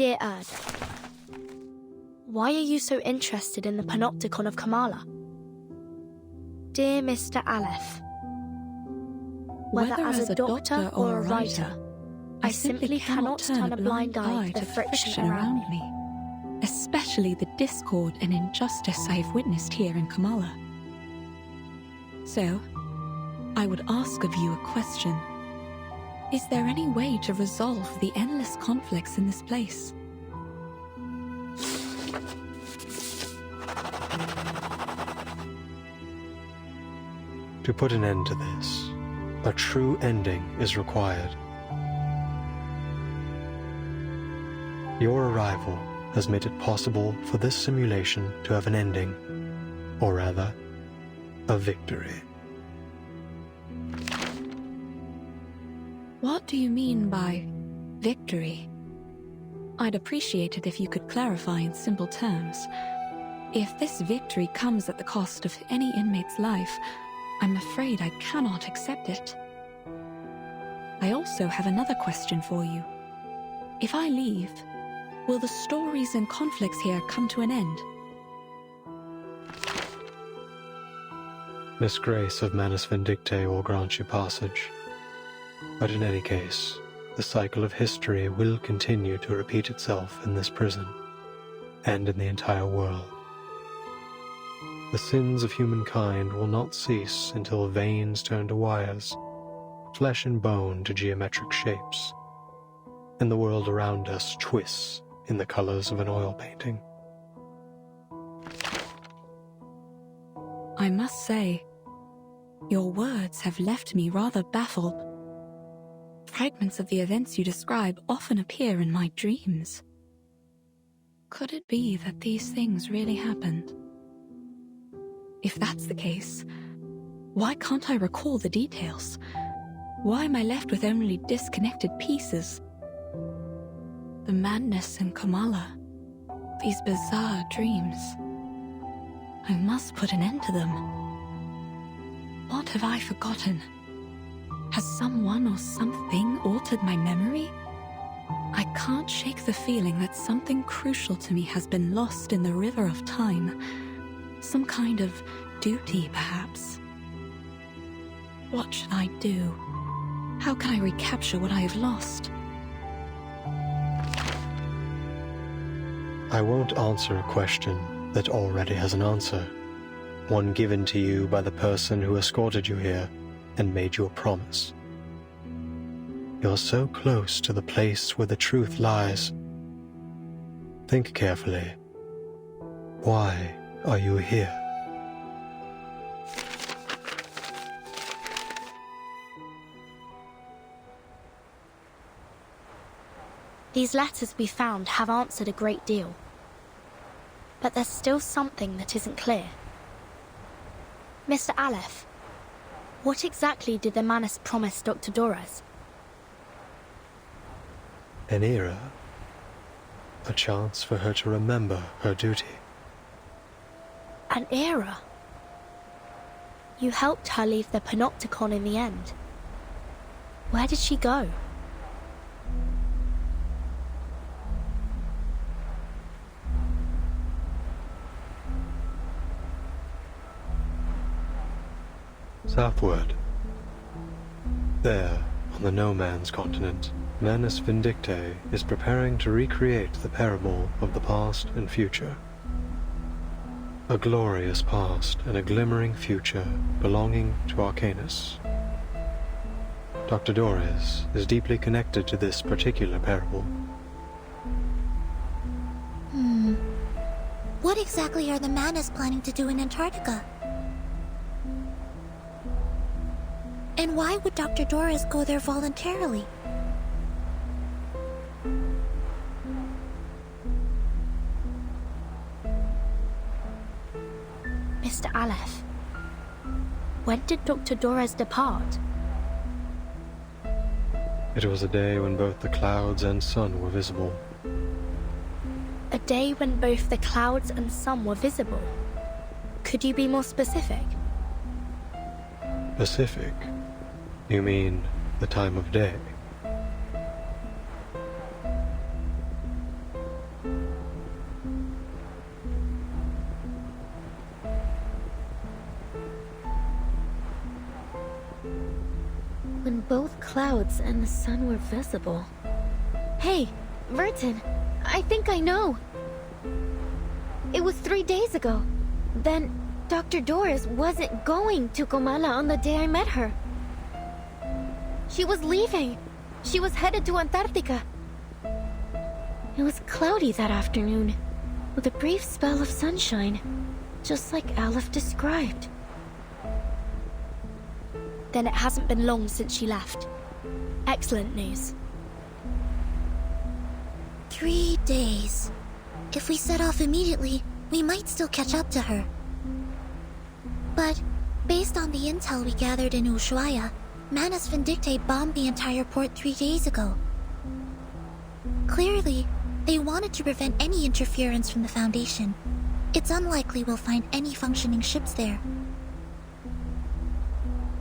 Dear Erd, why are you so interested in the panopticon of Kamala? Dear Mr. Aleph, whether as a doctor or a writer, I simply cannot turn a blind eye to the friction around me, especially the discord and injustice I have witnessed here in Kamala. So, I would ask of you a question. Is there any way to resolve the endless conflicts in this place? To put an end to this, a true ending is required. Your arrival has made it possible for this simulation to have an ending, or rather, a victory. What do you mean by victory? I'd appreciate it if you could clarify in simple terms. If this victory comes at the cost of any inmate's life, I'm afraid I cannot accept it. I also have another question for you. If I leave, will the stories and conflicts here come to an end? Miss Grace of Manus Vindicte will grant you passage. But in any case, the cycle of history will continue to repeat itself in this prison, and in the entire world. The sins of humankind will not cease until veins turn to wires, flesh and bone to geometric shapes, and the world around us twists in the colors of an oil painting. I must say, your words have left me rather baffled. Fragments of the events you describe often appear in my dreams. Could it be that these things really happened? If that's the case, why can't I recall the details? Why am I left with only disconnected pieces? The madness in Kamala, these bizarre dreams. I must put an end to them. What have I forgotten? Has someone or something altered my memory? I can't shake the feeling that something crucial to me has been lost in the river of time. Some kind of duty, perhaps. What should I do? How can I recapture what I have lost? I won't answer a question that already has an answer, one given to you by the person who escorted you here and made you a promise. You're so close to the place where the truth lies. Think carefully. Why are you here? These letters we found have answered a great deal. But there's still something that isn't clear. Mr. Aleph, what exactly did the Manus promise Dr. Dorez? An era. A chance for her to remember her duty. An era? You helped her leave the Panopticon in the end. Where did she go? Southward. There, on the no-man's continent, Manus Vindicte is preparing to recreate the parable of the past and future. A glorious past and a glimmering future belonging to Arcanus. Dr. Dorez is deeply connected to this particular parable. What exactly are the Manus planning to do in Antarctica? And why would Dr. Dorez go there voluntarily? Mr. Aleph, when did Dr. Dorez depart? It was a day when both the clouds and sun were visible. A day when both the clouds and sun were visible. Could you be more specific? Pacific? You mean the time of day? Both clouds and the sun were visible. Hey, Merton, I think I know. It was 3 days ago. Then Dr. Doris wasn't going to Comala on the day I met her. She was leaving. She was headed to Antarctica. It was cloudy that afternoon, with a brief spell of sunshine, just like Aleph described. Then it hasn't been long since she left. Excellent news. 3 days. If we set off immediately, we might still catch up to her. But, based on the intel we gathered in Ushuaia, Manus Vindicte bombed the entire port 3 days ago. Clearly, they wanted to prevent any interference from the Foundation. It's unlikely we'll find any functioning ships there.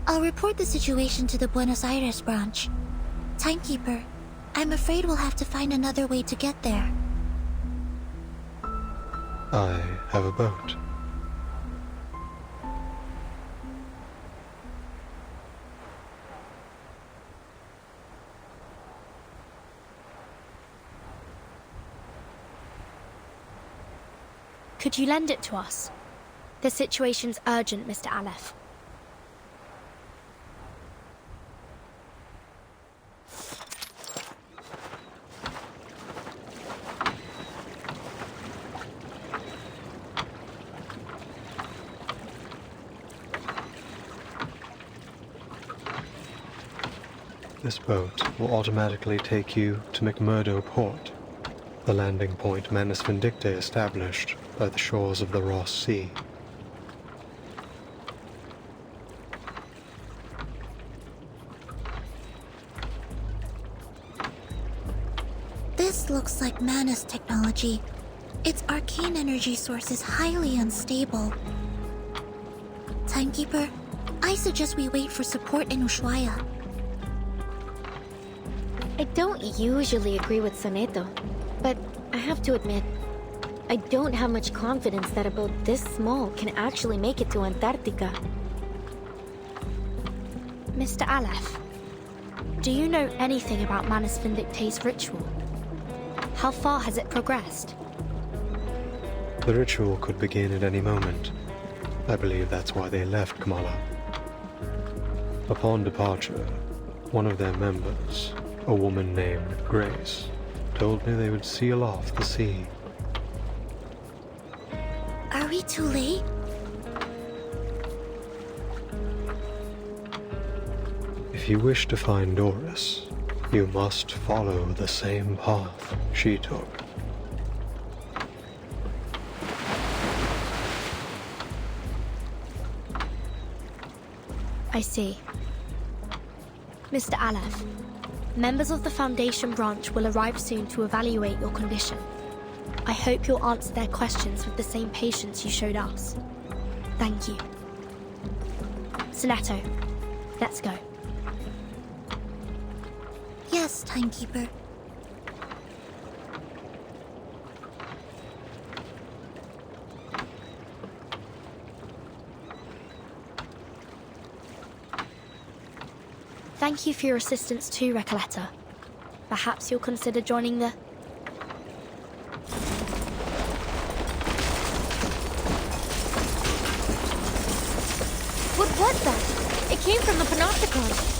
I'll report the situation to the Buenos Aires branch. Timekeeper, I'm afraid we'll have to find another way to get there. I have a boat. Could you lend it to us? The situation's urgent, Mr. Aleph. This boat will automatically take you to McMurdo Port, the landing point Manus Vindicte established by the shores of the Ross Sea. This looks like Manus technology. Its arcane energy source is highly unstable. Timekeeper, I suggest we wait for support in Ushuaia. I don't usually agree with Soneto, but I have to admit, I don't have much confidence that a boat this small can actually make it to Antarctica. Mr. Aleph, do you know anything about Manus Vindicte's ritual? How far has it progressed? The ritual could begin at any moment. I believe that's why they left Kamala. Upon departure, one of their members, a woman named Grace, told me they would seal off the sea. Are we too late? If you wish to find Doris, you must follow the same path she took. I see. Mr. Aleph, members of the Foundation branch will arrive soon to evaluate your condition. I hope you'll answer their questions with the same patience you showed us. Thank you. Soneto, let's go. Yes, Timekeeper. Thank you for your assistance too, Recoleta. Perhaps you'll consider joining the... What was that? It came from the Panopticon.